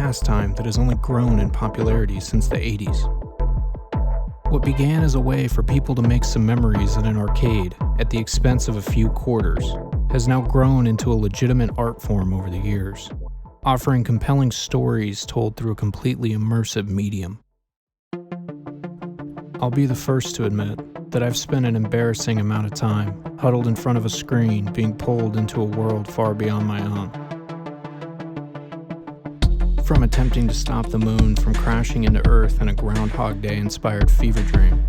pastime that has only grown in popularity since the 80s. What began as a way for people to make some memories in an arcade at the expense of a few quarters has now grown into a legitimate art form over the years, offering compelling stories told through a completely immersive medium. I'll be the first to admit that I've spent an embarrassing amount of time huddled in front of a screen being pulled into a world far beyond my own. From attempting to stop the moon from crashing into Earth in a Groundhog Day-inspired fever dream,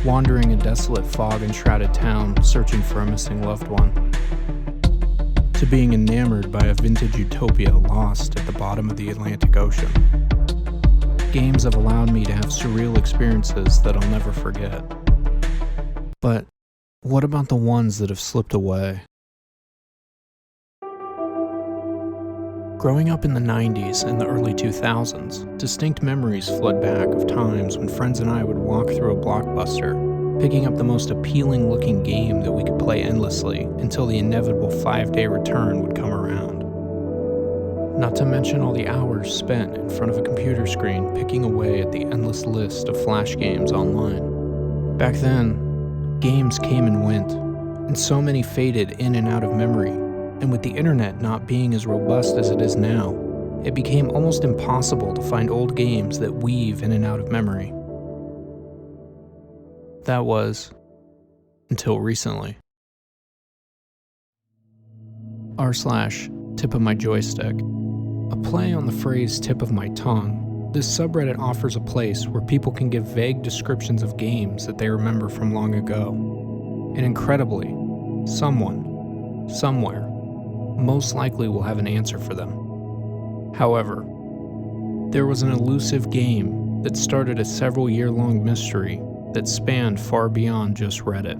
wandering a desolate fog-enshrouded town searching for a missing loved one, to being enamored by a vintage utopia lost at the bottom of the Atlantic Ocean. Games have allowed me to have surreal experiences that I'll never forget. But what about the ones that have slipped away? Growing up in the 90s and the early 2000s, distinct memories flood back of times when friends and I would walk through a Blockbuster, picking up the most appealing-looking game that we could play endlessly until the inevitable 5-day return would come around. Not to mention all the hours spent in front of a computer screen picking away at the endless list of flash games online. Back then, games came and went, and so many faded in and out of memory. And with the internet not being as robust as it is now, it became almost impossible to find old games that weave in and out of memory. That was until recently. r/tip of my joystick. A play on the phrase tip of my tongue, this subreddit offers a place where people can give vague descriptions of games that they remember from long ago. And incredibly, someone, somewhere, most likely will have an answer for them. However, there was an elusive game that started a several-year-long mystery that spanned far beyond just Reddit.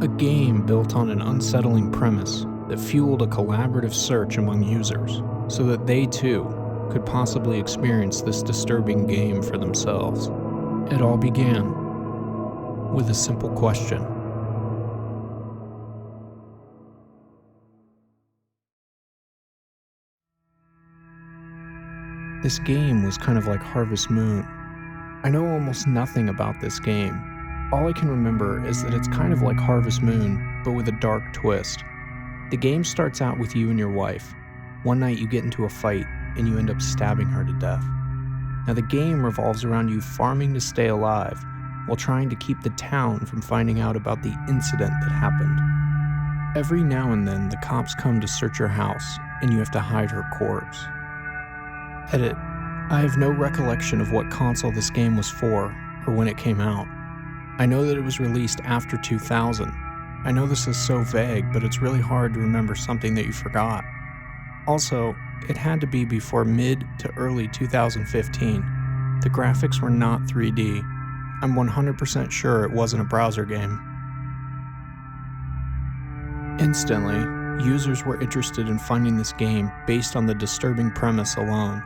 A game built on an unsettling premise that fueled a collaborative search among users so that they too could possibly experience this disturbing game for themselves. It all began with a simple question. This game was kind of like Harvest Moon. I know almost nothing about this game. All I can remember is that it's kind of like Harvest Moon, but with a dark twist. The game starts out with you and your wife. One night you get into a fight, and you end up stabbing her to death. Now the game revolves around you farming to stay alive, while trying to keep the town from finding out about the incident that happened. Every now and then, the cops come to search your house, and you have to hide her corpse. Edit. I have no recollection of what console this game was for, or when it came out. I know that it was released after 2000. I know this is so vague, but it's really hard to remember something that you forgot. Also, it had to be before mid to early 2015. The graphics were not 3D. I'm 100% sure it wasn't a browser game. Instantly, users were interested in finding this game based on the disturbing premise alone.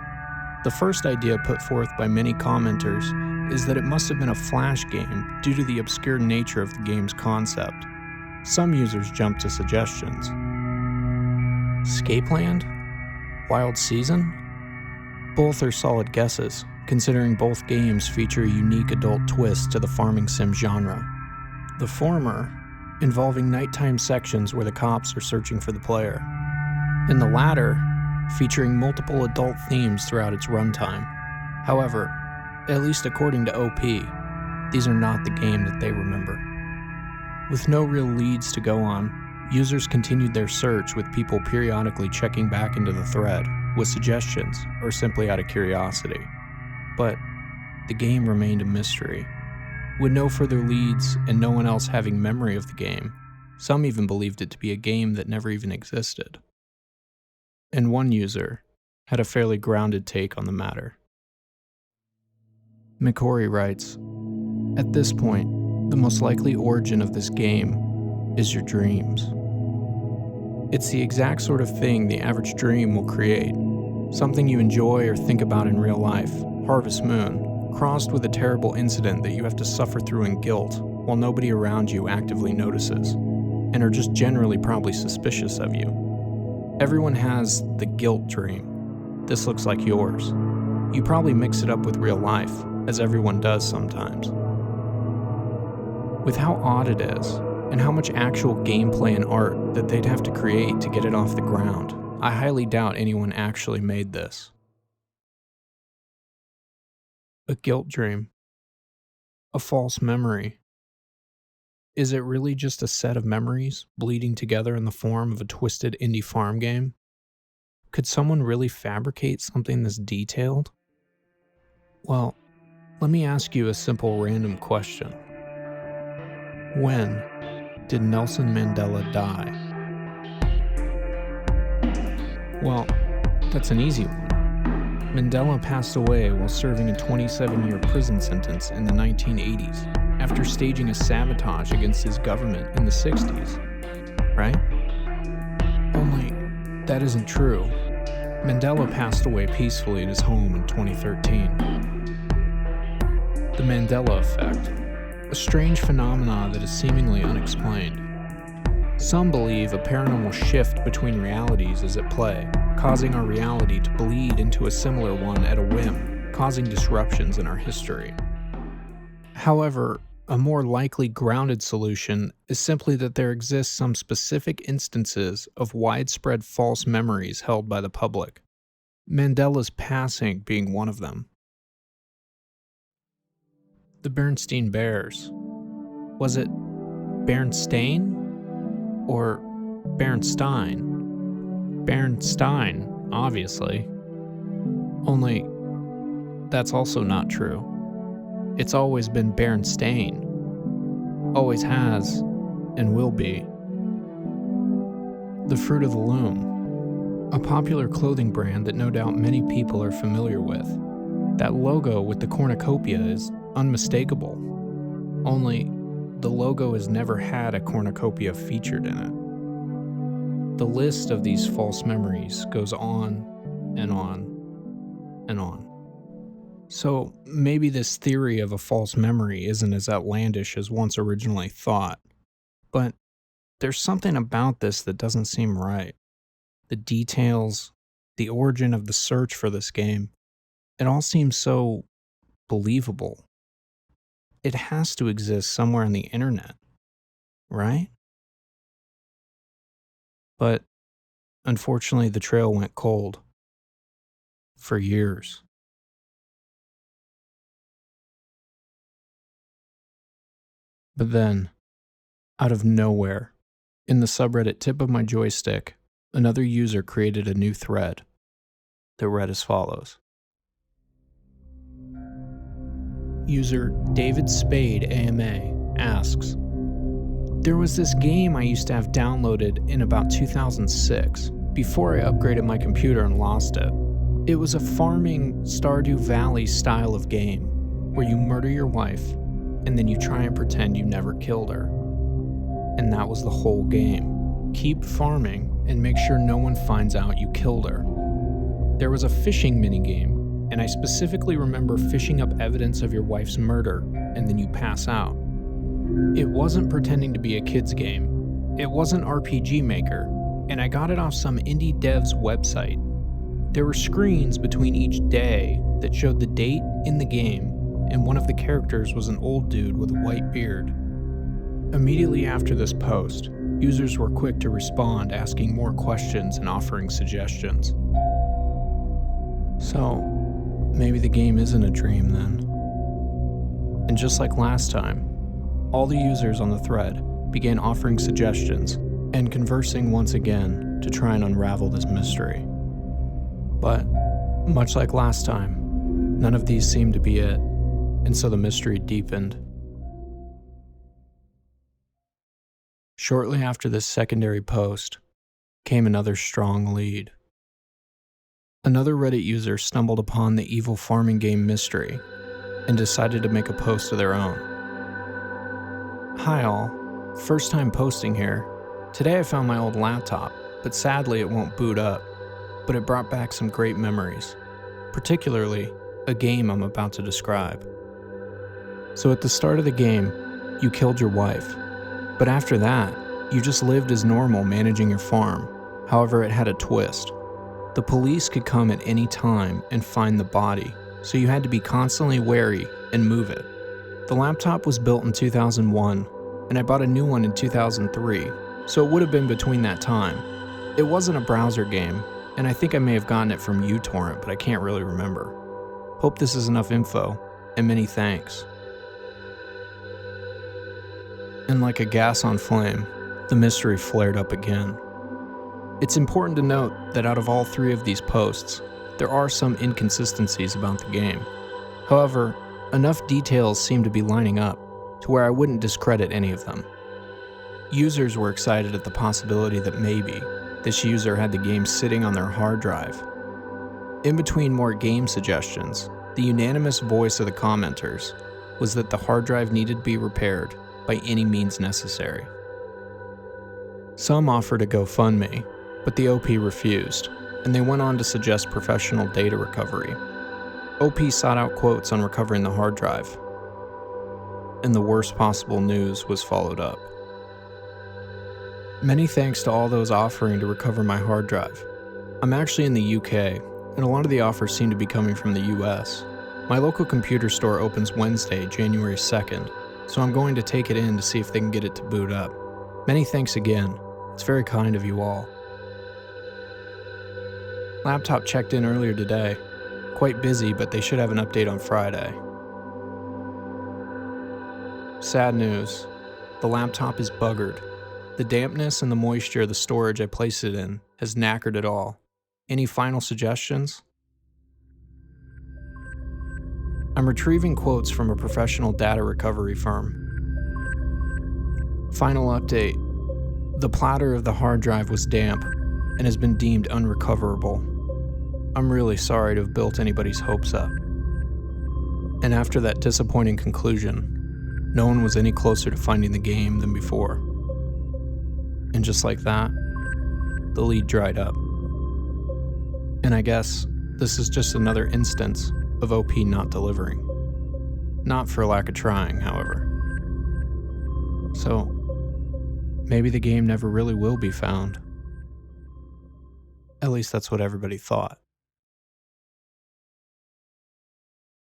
The first idea put forth by many commenters is that it must have been a flash game due to the obscure nature of the game's concept. Some users jumped to suggestions. Scapeland? Wild Season? Both are solid guesses, considering both games feature a unique adult twist to the farming sim genre. The former, involving nighttime sections where the cops are searching for the player, and the latter, featuring multiple adult themes throughout its runtime. However, at least according to OP, these are not the game that they remember. With no real leads to go on, users continued their search with people periodically checking back into the thread with suggestions or simply out of curiosity. But the game remained a mystery. With no further leads and no one else having memory of the game, some even believed it to be a game that never even existed. And one user had a fairly grounded take on the matter. McCory writes, "At this point, the most likely origin of this game is your dreams. It's the exact sort of thing the average dream will create, something you enjoy or think about in real life, Harvest Moon, crossed with a terrible incident that you have to suffer through in guilt while nobody around you actively notices, and are just generally probably suspicious of you. Everyone has the guilt dream, this looks like yours. You probably mix it up with real life, as everyone does sometimes. With how odd it is, and how much actual gameplay and art that they'd have to create to get it off the ground, I highly doubt anyone actually made this. A guilt dream. A false memory. Is it really just a set of memories bleeding together in the form of a twisted indie farm game? Could someone really fabricate something this detailed? Well, let me ask you a simple random question. When did Nelson Mandela die? Well, that's an easy one. Mandela passed away while serving a 27-year prison sentence in the 1980s after staging a sabotage against his government in the 60s, right? Only, that isn't true. Mandela passed away peacefully in his home in 2013. The Mandela effect, a strange phenomenon that is seemingly unexplained. Some believe a paranormal shift between realities is at play, causing our reality to bleed into a similar one at a whim, causing disruptions in our history. However, a more likely grounded solution is simply that there exists some specific instances of widespread false memories held by the public, Mandela's passing being one of them. The Bernstein Bears. Was it Bernstein or Bernstein? Bernstein, obviously. Only, that's also not true. It's always been Bernstein. Always has, and will be. The Fruit of the Loom, a popular clothing brand that no doubt many people are familiar with. That logo with the cornucopia is unmistakable. Only, the logo has never had a cornucopia featured in it. The list of these false memories goes on and on and on. So maybe this theory of a false memory isn't as outlandish as once originally thought, but there's something about this that doesn't seem right. The details, the origin of the search for this game, it all seems so believable. It has to exist somewhere on the internet, right? But unfortunately, the trail went cold. For years. But then, out of nowhere, in the subreddit tip of my joystick, another user created a new thread that read as follows. User David Spade AMA asks, there was this game I used to have downloaded in about 2006, before I upgraded my computer and lost it. It was a farming Stardew Valley style of game, where you murder your wife, and then you try and pretend you never killed her. And that was the whole game. Keep farming, and make sure no one finds out you killed her. There was a fishing minigame, and I specifically remember fishing up evidence of your wife's murder, and then you pass out. It wasn't pretending to be a kid's game. It wasn't RPG Maker, and I got it off some indie dev's website. There were screens between each day that showed the date in the game, and one of the characters was an old dude with a white beard. Immediately after this post, users were quick to respond, asking more questions and offering suggestions. So, maybe the game isn't a dream then. And just like last time, all the users on the thread began offering suggestions and conversing once again to try and unravel this mystery. But, much like last time, none of these seemed to be it, and so the mystery deepened. Shortly after this secondary post came another strong lead. Another Reddit user stumbled upon the evil farming game mystery and decided to make a post of their own. Hi all, first time posting here. Today I found my old laptop, but sadly it won't boot up, but it brought back some great memories, particularly a game I'm about to describe. So at the start of the game, you killed your wife, but after that, you just lived as normal managing your farm. However, it had a twist. The police could come at any time and find the body, so you had to be constantly wary and move it. The laptop was built in 2001, and I bought a new one in 2003, so it would have been between that time. It wasn't a browser game, and I think I may have gotten it from uTorrent, but I can't really remember. Hope this is enough info, and many thanks. And like a gas on flame, the mystery flared up again. It's important to note that out of all three of these posts, there are some inconsistencies about the game. However, enough details seem to be lining up to where I wouldn't discredit any of them. Users were excited at the possibility that maybe this user had the game sitting on their hard drive. In between more game suggestions, the unanimous voice of the commenters was that the hard drive needed to be repaired by any means necessary. Some offered a GoFundMe, but the OP refused, and they went on to suggest professional data recovery. OP sought out quotes on recovering the hard drive, and the worst possible news was followed up. Many thanks to all those offering to recover my hard drive. I'm actually in the UK, and a lot of the offers seem to be coming from the US. My local computer store opens Wednesday, January 2nd, so I'm going to take it in to see if they can get it to boot up. Many thanks again. It's very kind of you all. Laptop checked in earlier today. Quite busy, but they should have an update on Friday. Sad news. The laptop is buggered. The dampness and the moisture of the storage I placed it in has knackered it all. Any final suggestions? I'm retrieving quotes from a professional data recovery firm. Final update. The platter of the hard drive was damp and has been deemed unrecoverable. I'm really sorry to have built anybody's hopes up. And after that disappointing conclusion, no one was any closer to finding the game than before. And just like that, the lead dried up. And I guess this is just another instance of OP not delivering. Not for lack of trying, however. So, maybe the game never really will be found. At least that's what everybody thought.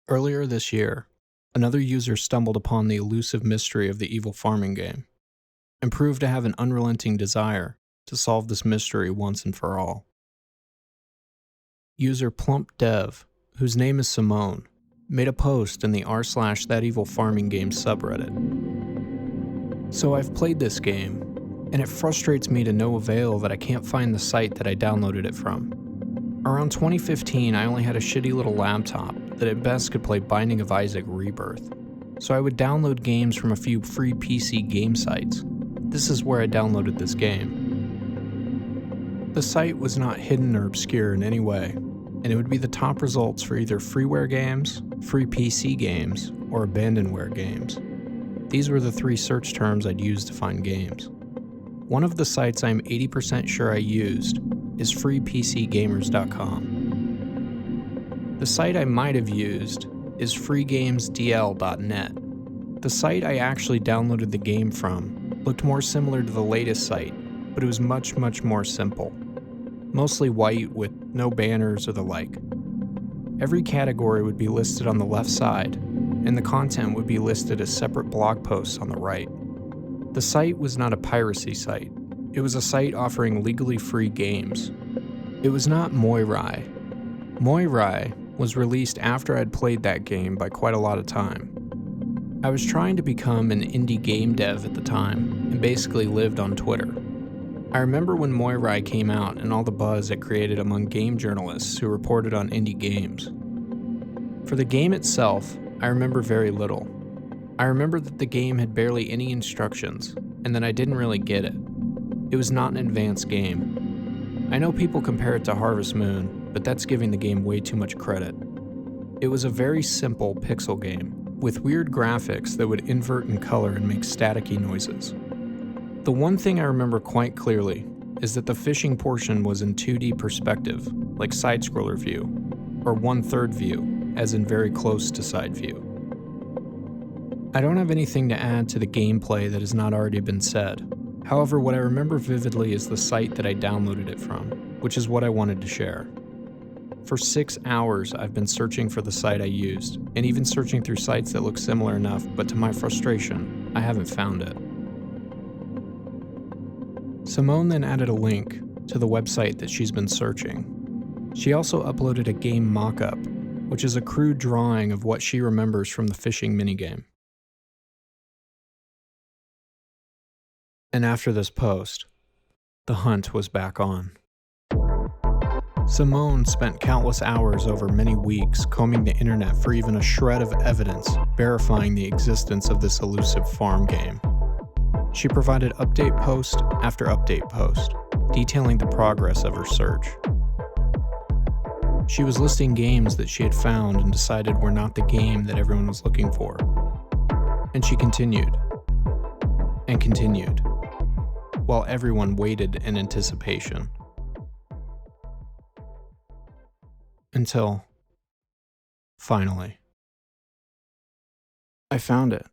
Earlier this year, another user stumbled upon the elusive mystery of the evil farming game, and proved to have an unrelenting desire to solve this mystery once and for all. User Plump Dev, whose name is Simone, made a post in the r/ThatEvilFarmingGame subreddit. So I've played this game, and it frustrates me to no avail that I can't find the site that I downloaded it from. Around 2015, I only had a shitty little laptop that at best could play Binding of Isaac Rebirth, so I would download games from a few free PC game sites. This is where I downloaded this game. The site was not hidden or obscure in any way, and it would be the top results for either freeware games, free PC games, or abandonware games. These were the three search terms I'd use to find games. One of the sites I'm 80% sure I used is freepcgamers.com. The site I might have used is freegamesdl.net. The site I actually downloaded the game from looked more similar to the latest site, but it was much more simple. Mostly white with no banners or the like. Every category would be listed on the left side, and the content would be listed as separate blog posts on the right. The site was not a piracy site. It was a site offering legally free games. It was not Moirai. Moirai was released after I'd played that game by quite a lot of time. I was trying to become an indie game dev at the time, and basically lived on Twitter. I remember when Moirai came out and all the buzz it created among game journalists who reported on indie games. For the game itself, I remember very little. I remember that the game had barely any instructions, and that I didn't really get it. It was not an advanced game. I know people compare it to Harvest Moon, but that's giving the game way too much credit. It was a very simple pixel game, with weird graphics that would invert in color and make staticky noises. The one thing I remember quite clearly is that the fishing portion was in 2D perspective, like side-scroller view, or 1/3 view, as in very close to side view. I don't have anything to add to the gameplay that has not already been said. However, what I remember vividly is the site that I downloaded it from, which is what I wanted to share. For 6 hours, I've been searching for the site I used, and even searching through sites that look similar enough, but to my frustration, I haven't found it. Simone then added a link to the website that she's been searching. She also uploaded a game mock-up, which is a crude drawing of what she remembers from the fishing minigame. And after this post, the hunt was back on. Simone spent countless hours over many weeks combing the internet for even a shred of evidence verifying the existence of this elusive farm game. She provided update post after update post, detailing the progress of her search. She was listing games that she had found and decided were not the game that everyone was looking for. And she continued, and continued, while everyone waited in anticipation. Until, finally, I found it.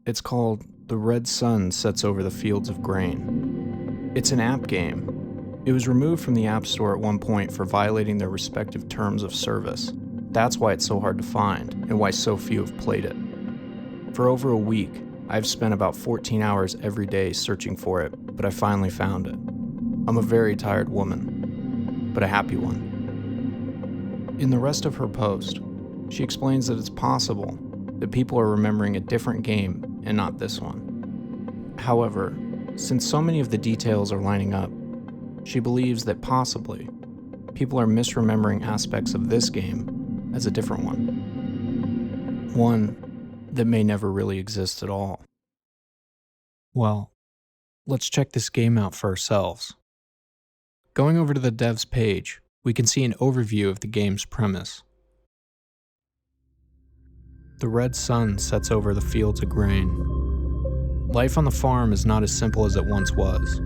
It's called The Red Sun Sets Over the Fields of Grain. It's an app game. It was removed from the App Store at one point for violating their respective terms of service. That's why it's so hard to find, and why so few have played it. For over a week, I've spent about 14 hours every day searching for it, but I finally found it. I'm a very tired woman, but a happy one. In the rest of her post, she explains that it's possible that people are remembering a different game and not this one. However, since so many of the details are lining up, she believes that possibly people are misremembering aspects of this game as a different one. One that may never really exist at all. Well, let's check this game out for ourselves. Going over to the dev's page, we can see an overview of the game's premise. The red sun sets over the fields of grain. Life on the farm is not as simple as it once was.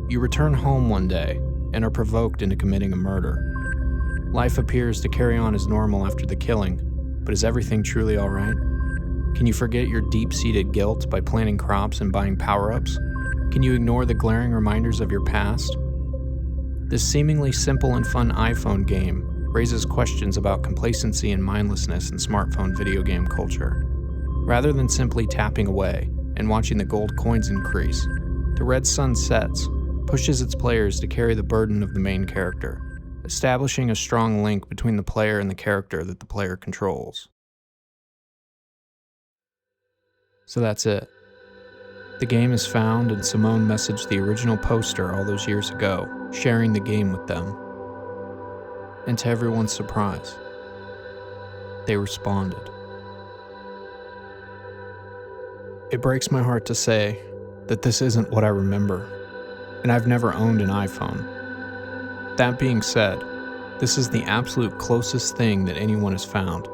You return home one day and are provoked into committing a murder. Life appears to carry on as normal after the killing, but is everything truly alright? Can you forget your deep-seated guilt by planting crops and buying power-ups? Can you ignore the glaring reminders of your past? This seemingly simple and fun iPhone game raises questions about complacency and mindlessness in smartphone video game culture. Rather than simply tapping away and watching the gold coins increase, the red sun sets, pushes its players to carry the burden of the main character, establishing a strong link between the player and the character that the player controls. So that's it. The game is found, and Simone messaged the original poster all those years ago, sharing the game with them. And to everyone's surprise, they responded. It breaks my heart to say that this isn't what I remember, and I've never owned an iPhone. That being said, this is the absolute closest thing that anyone has found,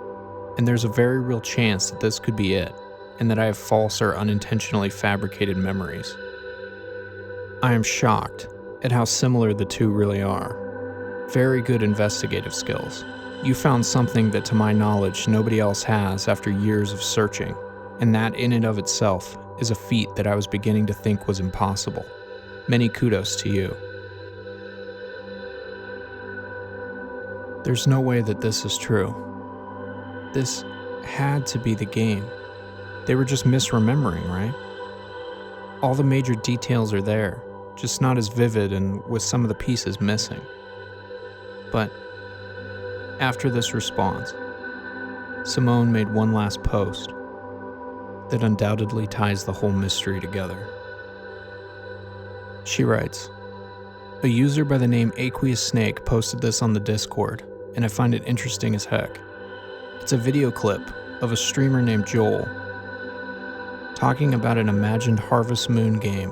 and there's a very real chance that this could be it, and that I have false or unintentionally fabricated memories. I am shocked at how similar the two really are. Very good investigative skills. You found something that, to my knowledge, nobody else has after years of searching, and that in and of itself is a feat that I was beginning to think was impossible. Many kudos to you. There's no way that this is true. This had to be the game. They were just misremembering, right? All the major details are there, just not as vivid and with some of the pieces missing. But after this response, Simone made one last post that undoubtedly ties the whole mystery together. She writes, "A user by the name Aqueous Snake posted this on the Discord, and I find it interesting as heck. It's a video clip of a streamer named Joel talking about an imagined Harvest Moon game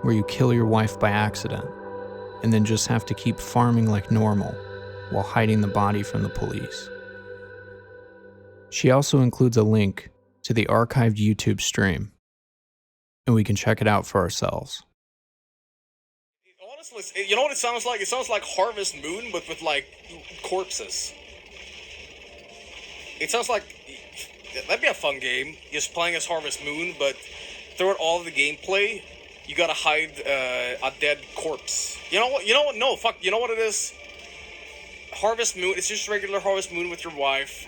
where you kill your wife by accident and then just have to keep farming like normal while hiding the body from the police." She also includes a link to the archived YouTube stream, and we can check it out for ourselves. Honestly, you know what it sounds like? It sounds like Harvest Moon, but with like corpses. It sounds like that'd be a fun game, just playing as Harvest Moon, but throughout all of the gameplay, you gotta hide a dead corpse. You know what? No, fuck. You know what it is? Harvest Moon, it's just regular Harvest Moon with your wife,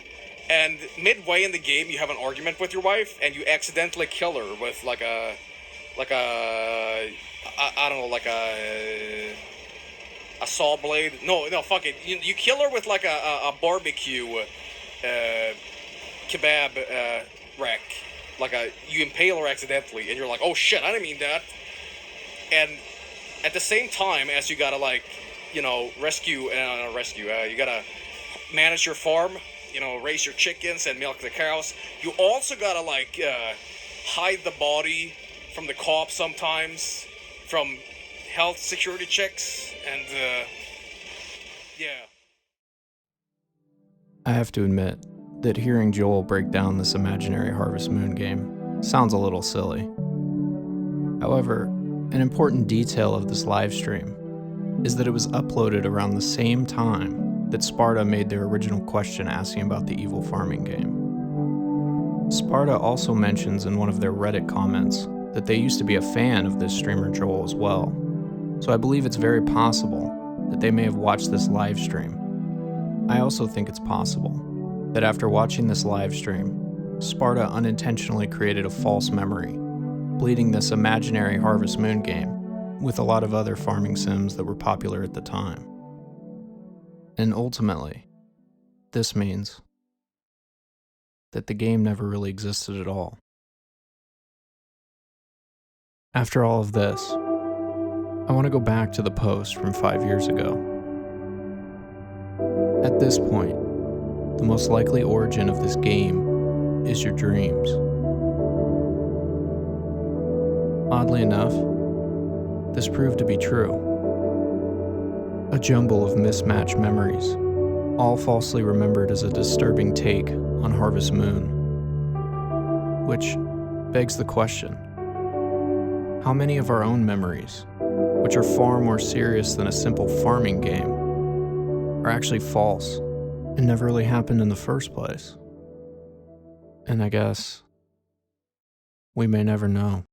and midway in the game you have an argument with your wife, and you accidentally kill her with I don't know, like a saw blade. No, fuck it. You kill her with like a barbecue kebab rack. You impale her accidentally, and you're like, oh shit, I didn't mean that. And at the same time, as you gotta you gotta manage your farm, raise your chickens and milk the cows. You also gotta hide the body from the cops sometimes, from health security checks, and yeah. I have to admit that hearing Joel break down this imaginary Harvest Moon game sounds a little silly. However, an important detail of this live stream is that it was uploaded around the same time that Sparta made their original question asking about the evil farming game. Sparta also mentions in one of their Reddit comments that they used to be a fan of this streamer Joel as well, so I believe it's very possible that they may have watched this live stream. I also think it's possible that after watching this live stream, Sparta unintentionally created a false memory, bleeding this imaginary Harvest Moon game with a lot of other farming sims that were popular at the time. And ultimately, this means that the game never really existed at all. After all of this, I want to go back to the post from 5 years ago. At this point, the most likely origin of this game is your dreams. Oddly enough, this proved to be true. A jumble of mismatched memories, all falsely remembered as a disturbing take on Harvest Moon. Which begs the question, how many of our own memories, which are far more serious than a simple farming game, are actually false and never really happened in the first place? And I guess we may never know.